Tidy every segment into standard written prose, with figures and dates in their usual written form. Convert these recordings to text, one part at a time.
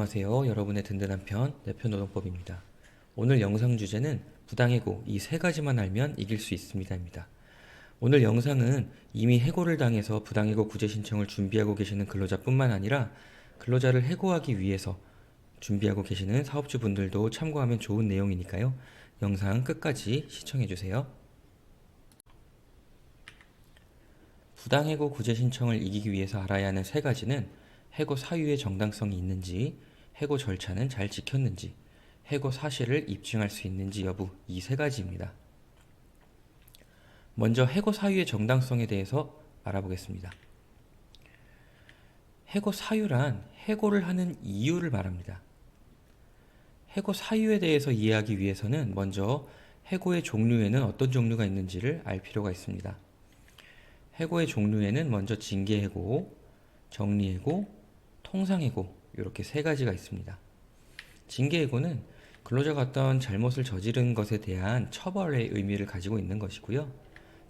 안녕하세요. 여러분의 든든한 편, 내편노동법입니다. 오늘 영상 주제는 부당해고 이 세 가지만 알면 이길 수 있습니다입니다. 오늘 영상은 이미 해고를 당해서 부당해고 구제 신청을 준비하고 계시는 근로자뿐만 아니라 근로자를 해고하기 위해서 준비하고 계시는 사업주분들도 참고하면 좋은 내용이니까요. 영상 끝까지 시청해주세요. 부당해고 구제 신청을 이기기 위해서 알아야 하는 세 가지는 해고 사유의 정당성이 있는지, 해고 절차는 잘 지켰는지, 해고 사실을 입증할 수 있는지 여부, 이 세 가지입니다. 먼저 해고 사유의 정당성에 대해서 알아보겠습니다. 해고 사유란 해고를 하는 이유를 말합니다. 해고 사유에 대해서 이해하기 위해서는 먼저 해고의 종류에는 어떤 종류가 있는지를 알 필요가 있습니다. 해고의 종류에는 먼저 징계해고, 정리해고, 통상해고 이렇게 세 가지가 있습니다. 징계해고는 근로자가 어떤 잘못을 저지른 것에 대한 처벌의 의미를 가지고 있는 것이고요.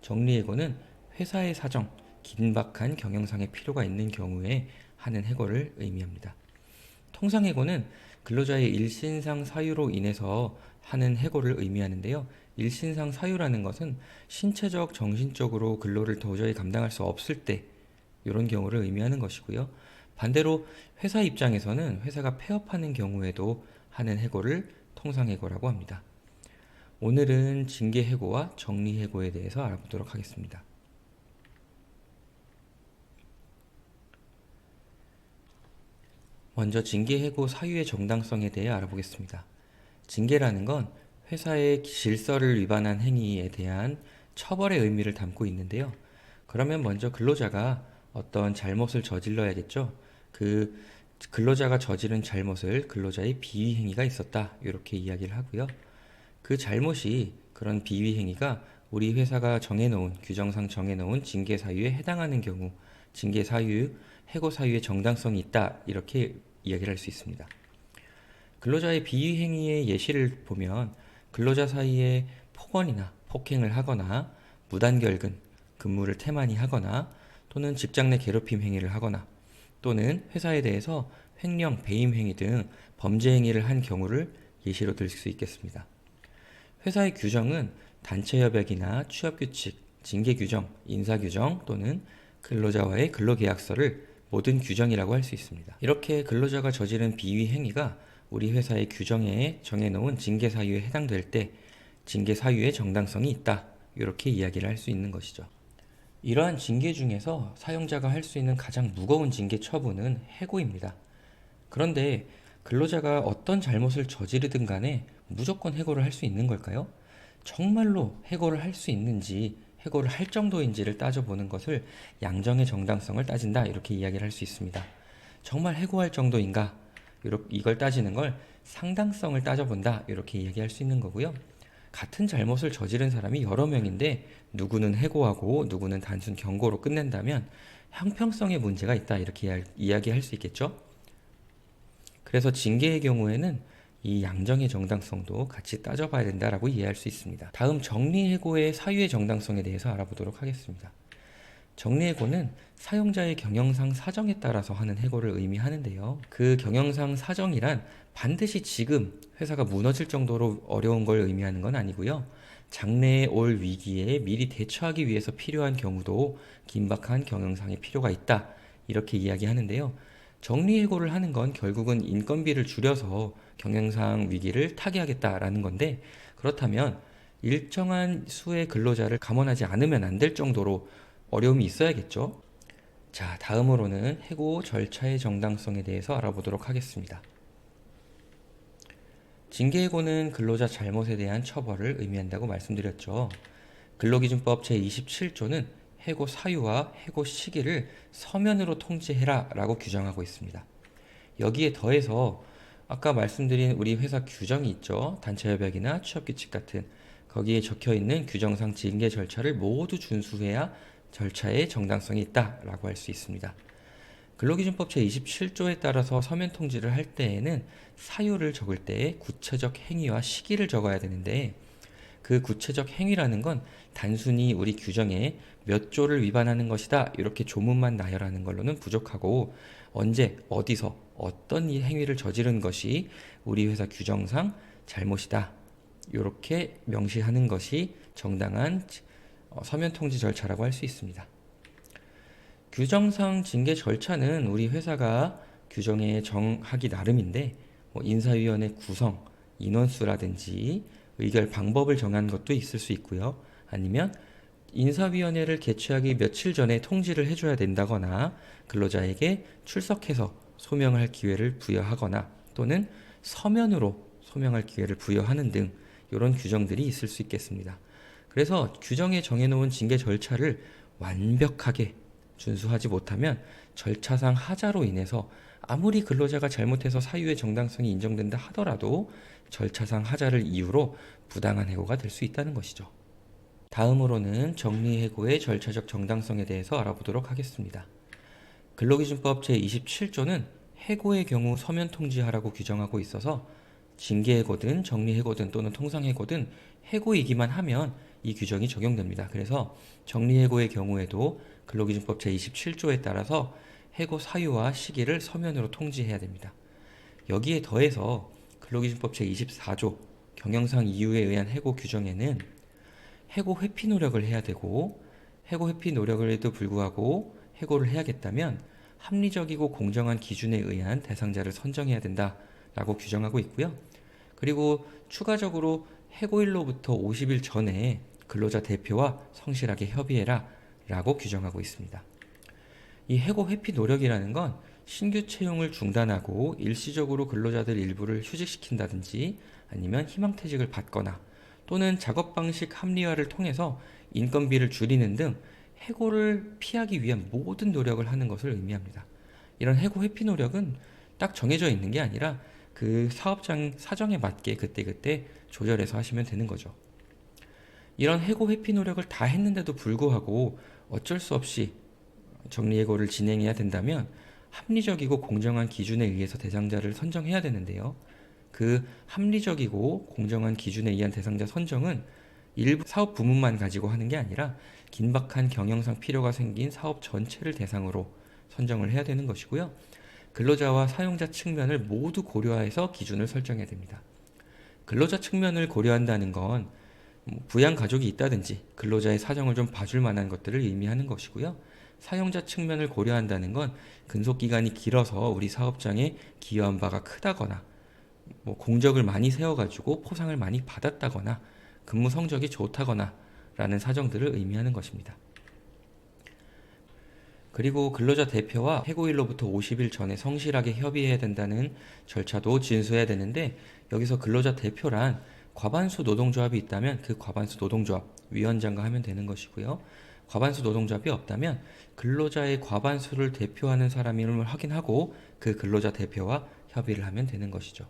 정리해고는 회사의 사정, 긴박한 경영상의 필요가 있는 경우에 하는 해고를 의미합니다. 통상해고는 근로자의 일신상 사유로 인해서 하는 해고를 의미하는데요. 일신상 사유라는 것은 신체적, 정신적으로 근로를 도저히 감당할 수 없을 때 이런 경우를 의미하는 것이고요. 반대로 회사 입장에서는 회사가 폐업하는 경우에도 하는 해고를 통상해고라고 합니다. 오늘은 징계해고와 정리해고에 대해서 알아보도록 하겠습니다. 먼저 징계해고 사유의 정당성에 대해 알아보겠습니다. 징계라는 건 회사의 질서를 위반한 행위에 대한 처벌의 의미를 담고 있는데요. 그러면 먼저 근로자가 어떤 잘못을 저질러야겠죠. 그 근로자가 저지른 잘못을 근로자의 비위행위가 있었다 이렇게 이야기를 하고요. 그 잘못이 그런 비위행위가 우리 회사가 정해놓은 규정상 정해놓은 징계 사유에 해당하는 경우 징계 사유, 해고 사유의 정당성이 있다 이렇게 이야기를 할 수 있습니다. 근로자의 비위행위의 예시를 보면 근로자 사이에 폭언이나 폭행을 하거나 무단결근, 근무를 태만히 하거나 또는 직장 내 괴롭힘 행위를 하거나 또는 회사에 대해서 횡령, 배임 행위 등 범죄 행위를 한 경우를 예시로 들 수 있겠습니다. 회사의 규정은 단체협약이나 취업규칙, 징계규정, 인사규정 또는 근로자와의 근로계약서를 모든 규정이라고 할 수 있습니다. 이렇게 근로자가 저지른 비위 행위가 우리 회사의 규정에 정해놓은 징계사유에 해당될 때 징계사유의 정당성이 있다 이렇게 이야기를 할 수 있는 것이죠. 이러한 징계 중에서 사용자가 할 수 있는 가장 무거운 징계 처분은 해고입니다. 그런데 근로자가 어떤 잘못을 저지르든 간에 무조건 해고를 할 수 있는 걸까요? 정말로 해고를 할 수 있는지 해고를 할 정도인지를 따져보는 것을 양정의 정당성을 따진다 이렇게 이야기를 할 수 있습니다. 정말 해고할 정도인가? 이걸 따지는 걸 상당성을 따져본다 이렇게 이야기할 수 있는 거고요. 같은 잘못을 저지른 사람이 여러 명인데 누구는 해고하고 누구는 단순 경고로 끝낸다면 형평성의 문제가 있다 이렇게 이야기할 수 있겠죠. 그래서 징계의 경우에는 이 양정의 정당성도 같이 따져봐야 된다라고 이해할 수 있습니다. 다음 정리해고의 사유의 정당성에 대해서 알아보도록 하겠습니다. 정리해고는 사용자의 경영상 사정에 따라서 하는 해고를 의미하는데요. 그 경영상 사정이란 반드시 지금 회사가 무너질 정도로 어려운 걸 의미하는 건 아니고요. 장래에 올 위기에 미리 대처하기 위해서 필요한 경우도 긴박한 경영상의 필요가 있다. 이렇게 이야기하는데요. 정리해고를 하는 건 결국은 인건비를 줄여서 경영상 위기를 타개하겠다라는 건데 그렇다면 일정한 수의 근로자를 감원하지 않으면 안 될 정도로 어려움이 있어야겠죠. 자, 다음으로는 해고 절차의 정당성에 대해서 알아보도록 하겠습니다. 징계해고는 근로자 잘못에 대한 처벌을 의미한다고 말씀드렸죠. 근로기준법 제27조는 해고 사유와 해고 시기를 서면으로 통지해라 라고 규정하고 있습니다. 여기에 더해서 아까 말씀드린 우리 회사 규정이 있죠. 단체협약이나 취업규칙 같은 거기에 적혀있는 규정상 징계 절차를 모두 준수해야 절차의 정당성이 있다라고 할 수 있습니다. 근로기준법 제27조에 따라서 서면 통지를 할 때에는 사유를 적을 때 구체적 행위와 시기를 적어야 되는데 그 구체적 행위라는 건 단순히 우리 규정에 몇 조를 위반하는 것이다 이렇게 조문만 나열하는 걸로는 부족하고 언제 어디서 어떤 이 행위를 저지른 것이 우리 회사 규정상 잘못이다 이렇게 명시하는 것이 정당한 서면 통지 절차라고 할 수 있습니다. 규정상 징계 절차는 우리 회사가 규정에 정하기 나름인데 인사위원회 구성, 인원수라든지 의결 방법을 정한 것도 있을 수 있고요. 아니면 인사위원회를 개최하기 며칠 전에 통지를 해줘야 된다거나 근로자에게 출석해서 소명할 기회를 부여하거나 또는 서면으로 소명할 기회를 부여하는 등 이런 규정들이 있을 수 있겠습니다. 그래서 규정에 정해놓은 징계 절차를 완벽하게 준수하지 못하면 절차상 하자로 인해서 아무리 근로자가 잘못해서 사유의 정당성이 인정된다 하더라도 절차상 하자를 이유로 부당한 해고가 될 수 있다는 것이죠. 다음으로는 정리해고의 절차적 정당성에 대해서 알아보도록 하겠습니다. 근로기준법 제27조는 해고의 경우 서면 통지하라고 규정하고 있어서 징계해고든 정리해고든 또는 통상해고든 해고이기만 하면 이 규정이 적용됩니다. 그래서 정리해고의 경우에도 근로기준법 제27조에 따라서 해고 사유와 시기를 서면으로 통지해야 됩니다. 여기에 더해서 근로기준법 제24조 경영상 이유에 의한 해고 규정에는 해고 회피 노력을 해야 되고 해고 회피 노력에도 불구하고 해고를 해야겠다면 합리적이고 공정한 기준에 의한 대상자를 선정해야 된다라고 규정하고 있고요. 그리고 추가적으로 해고일로부터 50일 전에 근로자 대표와 성실하게 협의해라 라고 규정하고 있습니다. 이 해고 회피 노력이라는 건 신규 채용을 중단하고 일시적으로 근로자들 일부를 휴직시킨다든지 아니면 희망퇴직을 받거나 또는 작업 방식 합리화를 통해서 인건비를 줄이는 등 해고를 피하기 위한 모든 노력을 하는 것을 의미합니다. 이런 해고 회피 노력은 딱 정해져 있는 게 아니라 그 사업장 사정에 맞게 그때그때 조절해서 하시면 되는 거죠. 이런 해고 회피 노력을 다 했는데도 불구하고 어쩔 수 없이 정리해고를 진행해야 된다면 합리적이고 공정한 기준에 의해서 대상자를 선정해야 되는데요. 그 합리적이고 공정한 기준에 의한 대상자 선정은 일부 사업 부문만 가지고 하는 게 아니라 긴박한 경영상 필요가 생긴 사업 전체를 대상으로 선정을 해야 되는 것이고요. 근로자와 사용자 측면을 모두 고려해서 기준을 설정해야 됩니다. 근로자 측면을 고려한다는 건 부양 가족이 있다든지 근로자의 사정을 좀 봐줄 만한 것들을 의미하는 것이고요. 사용자 측면을 고려한다는 건 근속 기간이 길어서 우리 사업장에 기여한 바가 크다거나 공적을 많이 세워가지고 포상을 많이 받았다거나 근무 성적이 좋다거나 라는 사정들을 의미하는 것입니다. 그리고 근로자 대표와 해고일로부터 50일 전에 성실하게 협의해야 된다는 절차도 준수해야 되는데 여기서 근로자 대표란 과반수 노동조합이 있다면 그 과반수 노동조합 위원장과 하면 되는 것이고요. 과반수 노동조합이 없다면 근로자의 과반수를 대표하는 사람임을 확인하고 그 근로자 대표와 협의를 하면 되는 것이죠.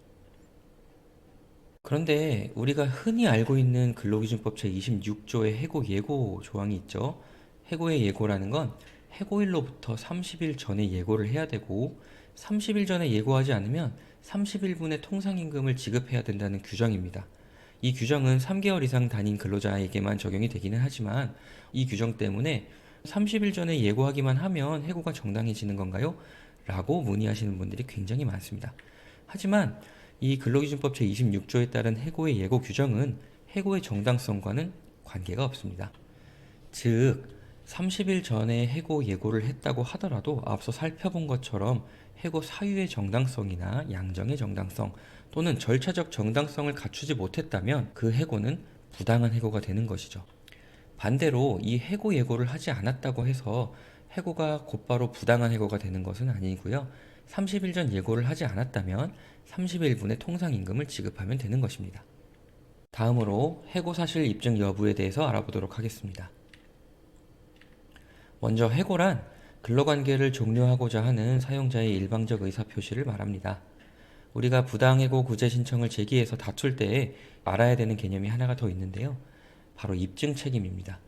그런데 우리가 흔히 알고 있는 근로기준법 제26조의 해고 예고 조항이 있죠. 해고의 예고라는 건 해고일로부터 30일 전에 예고를 해야 되고 30일 전에 예고하지 않으면 30일분의 통상임금을 지급해야 된다는 규정입니다. 이 규정은 3개월 이상 다닌 근로자에게만 적용이 되기는 하지만 이 규정 때문에 30일 전에 예고하기만 하면 해고가 정당해지는 건가요? 라고 문의하시는 분들이 굉장히 많습니다. 하지만 이 근로기준법 제26조에 따른 해고의 예고 규정은 해고의 정당성과는 관계가 없습니다. 즉 30일 전에 해고 예고를 했다고 하더라도 앞서 살펴본 것처럼 해고 사유의 정당성이나 양정의 정당성 또는 절차적 정당성을 갖추지 못했다면 그 해고는 부당한 해고가 되는 것이죠. 반대로 이 해고 예고를 하지 않았다고 해서 해고가 곧바로 부당한 해고가 되는 것은 아니고요. 30일 전 예고를 하지 않았다면 30일분의 통상임금을 지급하면 되는 것입니다. 다음으로 해고 사실 입증 여부에 대해서 알아보도록 하겠습니다. 먼저 해고란 근로관계를 종료하고자 하는 사용자의 일방적 의사표시를 말합니다. 우리가 부당해고 구제 신청을 제기해서 다툴 때에 알아야 되는 개념이 하나가 더 있는데요. 바로 입증 책임입니다.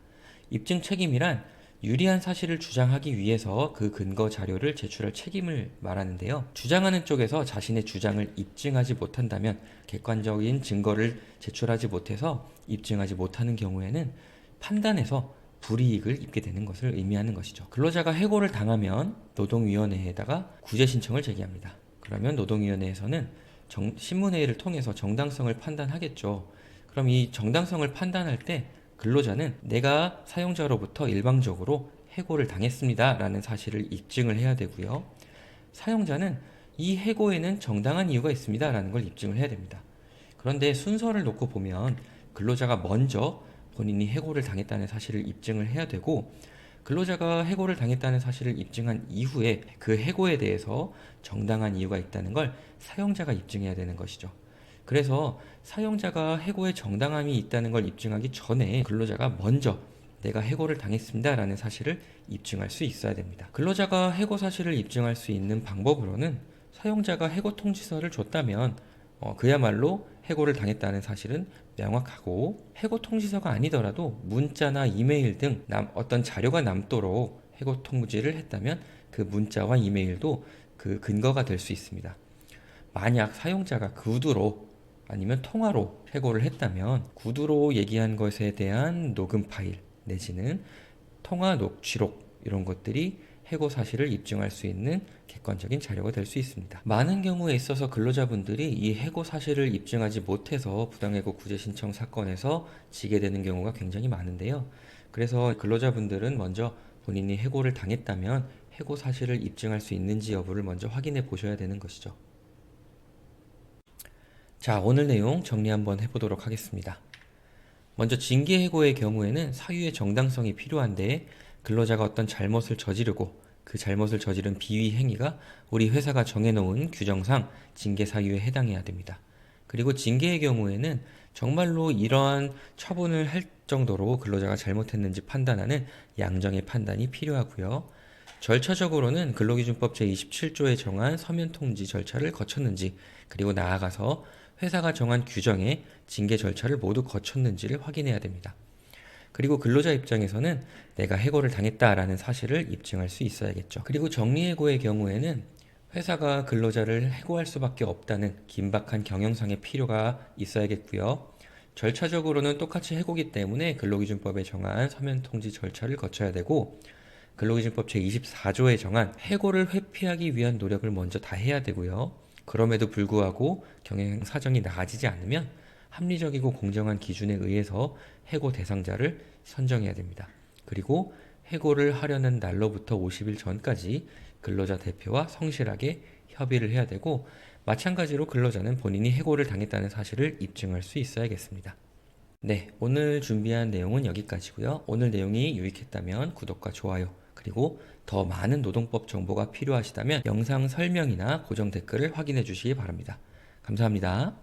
입증 책임이란 유리한 사실을 주장하기 위해서 그 근거 자료를 제출할 책임을 말하는데요. 주장하는 쪽에서 자신의 주장을 입증하지 못한다면 객관적인 증거를 제출하지 못해서 입증하지 못하는 경우에는 판단에서 불이익을 입게 되는 것을 의미하는 것이죠. 근로자가 해고를 당하면 노동위원회에다가 구제 신청을 제기합니다. 그러면 노동위원회에서는 신문회의를 통해서 정당성을 판단하겠죠. 그럼 이 정당성을 판단할 때 근로자는 내가 사용자로부터 일방적으로 해고를 당했습니다 라는 사실을 입증을 해야 되고요. 사용자는 이 해고에는 정당한 이유가 있습니다 라는 걸 입증을 해야 됩니다. 그런데 순서를 놓고 보면 근로자가 먼저 본인이 해고를 당했다는 사실을 입증을 해야 되고, 근로자가 해고를 당했다는 사실을 입증한 이후에 그 해고에 대해서 정당한 이유가 있다는 걸 사용자가 입증해야 되는 것이죠. 그래서 사용자가 해고에 정당함이 있다는 걸 입증하기 전에 근로자가 먼저 내가 해고를 당했습니다 라는 사실을 입증할 수 있어야 됩니다. 근로자가 해고 사실을 입증할 수 있는 방법으로는 사용자가 해고 통지서를 줬다면 그야말로 해고를 당했다는 사실은 명확하고, 해고 통지서가 아니더라도 문자나 이메일 등 어떤 자료가 남도록 해고 통지를 했다면 그 문자와 이메일도 그 근거가 될 수 있습니다. 만약 사용자가 구두로 아니면 통화로 해고를 했다면 구두로 얘기한 것에 대한 녹음 파일 내지는 통화 녹취록 이런 것들이 해고 사실을 입증할 수 있는 객관적인 자료가 될 수 있습니다. 많은 경우에 있어서 근로자분들이 이 해고 사실을 입증하지 못해서 부당해고 구제 신청 사건에서 지게 되는 경우가 굉장히 많은데요. 그래서 근로자분들은 먼저 본인이 해고를 당했다면 해고 사실을 입증할 수 있는지 여부를 먼저 확인해 보셔야 되는 것이죠. 자, 오늘 내용 정리 한번 해보도록 하겠습니다. 먼저 징계해고의 경우에는 사유의 정당성이 필요한데, 근로자가 어떤 잘못을 저지르고 그 잘못을 저지른 비위 행위가 우리 회사가 정해놓은 규정상 징계 사유에 해당해야 됩니다. 그리고 징계의 경우에는 정말로 이러한 처분을 할 정도로 근로자가 잘못했는지 판단하는 양정의 판단이 필요하고요. 절차적으로는 근로기준법 제27조에 정한 서면 통지 절차를 거쳤는지, 그리고 나아가서 회사가 정한 규정의 징계 절차를 모두 거쳤는지를 확인해야 됩니다. 그리고 근로자 입장에서는 내가 해고를 당했다라는 사실을 입증할 수 있어야겠죠. 그리고 정리해고의 경우에는 회사가 근로자를 해고할 수밖에 없다는 긴박한 경영상의 필요가 있어야겠고요. 절차적으로는 똑같이 해고기 때문에 근로기준법에 정한 서면 통지 절차를 거쳐야 되고, 근로기준법 제24조에 정한 해고를 회피하기 위한 노력을 먼저 다 해야 되고요. 그럼에도 불구하고 경영 사정이 나아지지 않으면 합리적이고 공정한 기준에 의해서 해고 대상자를 선정해야 됩니다. 그리고 해고를 하려는 날로부터 50일 전까지 근로자 대표와 성실하게 협의를 해야 되고, 마찬가지로 근로자는 본인이 해고를 당했다는 사실을 입증할 수 있어야겠습니다. 네, 오늘 준비한 내용은 여기까지고요. 오늘 내용이 유익했다면 구독과 좋아요, 그리고 더 많은 노동법 정보가 필요하시다면 영상 설명이나 고정 댓글을 확인해 주시기 바랍니다. 감사합니다.